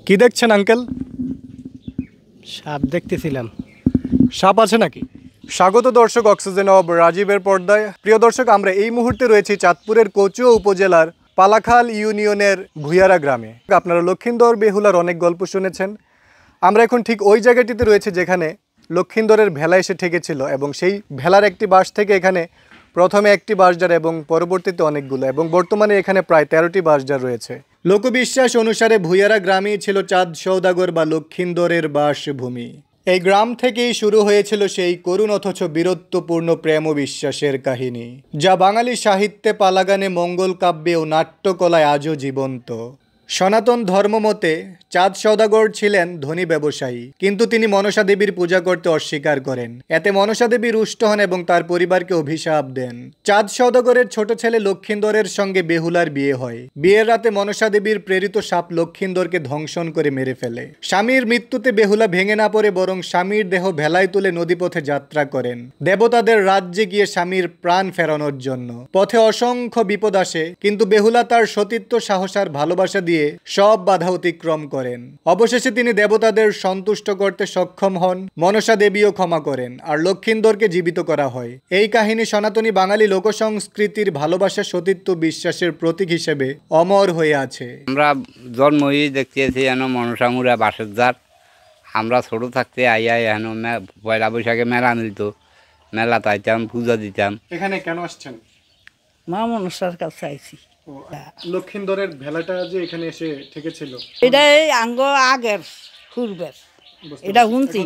কি দেখছেন আঙ্কেল? সাপ দেখতেছিলাম। সাপ আছে নাকি? স্বাগত দর্শক, অক্সিজেন অব রাজীবের পর্দায়। প্রিয় দর্শক, আমরা এই মুহূর্তে রয়েছি চাঁদপুরের কচুয়া উপজেলার পালাখাল ইউনিয়নের ভুইয়ারা গ্রামে। আপনারা লক্ষিন্দর বেহুলার অনেক গল্প শুনেছেন। আমরা এখন ঠিক ওই জায়গাটিতে রয়েছে যেখানে লক্ষিন্দরের ভেলা এসে ঠেকেছিল, এবং সেই ভেলার একটি বাঁশ থেকে এখানে প্রথমে একটি বাঁশঝাড় এবং পরবর্তীতে অনেকগুলো, এবং বর্তমানে এখানে প্রায় 13টি বাঁশঝাড় রয়েছে। লোকবিশ্বাস অনুসারে ভুইয়ারা গ্রামই ছিল চাঁদ সওদাগর বা লক্ষিন্দরের বাসভূমি। এই গ্রাম থেকেই শুরু হয়েছিল সেই করুণ অথচ বীরত্বপূর্ণ প্রেম ও বিশ্বাসের কাহিনী, যা বাঙালি সাহিত্যে, পালাগানে, মঙ্গল কাব্যে ও নাট্যকলায় আজও জীবন্ত। সনাতন ধর্মমতে চাঁদ সওদাগর ছিলেন ধনী ব্যবসায়ী, কিন্তু তিনি মনসা দেবীর পূজা করতে অস্বীকার করেন। এতে মনসা দেবী রুষ্ট হন এবং তার পরিবারকে অভিশাপ দেন। চাঁদ সওদাগরের ছোট ছেলে লক্ষিন্দরের সঙ্গে বেহুলার বিয়ে হয়। বিয়ের রাতে মনসা দেবীর প্রেরিত সাপ লক্ষিন্দরকে ধ্বংসন করে মেরে ফেলে। স্বামীর মৃত্যুতে বেহুলা ভেঙে না পড়ে বরং স্বামীর দেহ ভেলায় তুলে নদীপথে যাত্রা করেন দেবতাদের রাজ্যে গিয়ে স্বামীর প্রাণ ফেরানোর জন্য। পথে অসংখ্য বিপদ আসে, কিন্তু বেহুলা তার সতীত্ব, সাহস আর ভালোবাসা দিয়ে সব বাধা অতিক্রম করেন। অবশেষে তিনি দেবতাদের সন্তুষ্ট করতে সক্ষম হন, মনসা দেবীও ক্ষমা করেন, আর লক্ষিন্দরকে জীবিত করা হয়। এই কাহিনী সনাতনী বাঙালি লোকসংস্কৃতির ভালোবাসা, সতীত্ব, বিশ্বাসের প্রতীক হিসেবে অমর হয়ে আছে। আমরা জন্মই দেখতেছি যেন মনসামুরা বাসের জাত। আমরা ছোট থাকতে আইয়া এখন পয়লা বৈশাখে মেলা মিলত, মেলা তাইতাম, পূজা দিতাম। এখানে কেন আসছেন? মা মনসার কাছে আইছি। লক্ষিন্দরের ভেলাটা যে এখানে এসে ঠেকেছিল, এটা এই আঙ্গ আগের পূর্বের, এটা শুনছি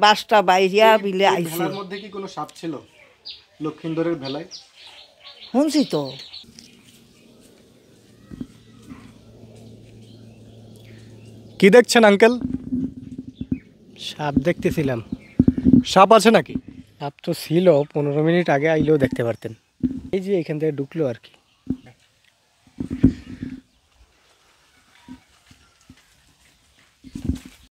বাসটা বাইরিয়া বিলে আইছি। ভেলার মধ্যে কি কোনো সাপ ছিল লক্ষিন্দরের ভেলায়? শুনছি তো। কি দেখছেন আঙ্কেল? সাপ দেখতেছিলাম। সাপ আছে নাকি? সাপ তো ছিল, 15 মিনিট আগে আইলেও দেখতে পারতেন। এই যে এখান থেকে ঢুকলো আর কি।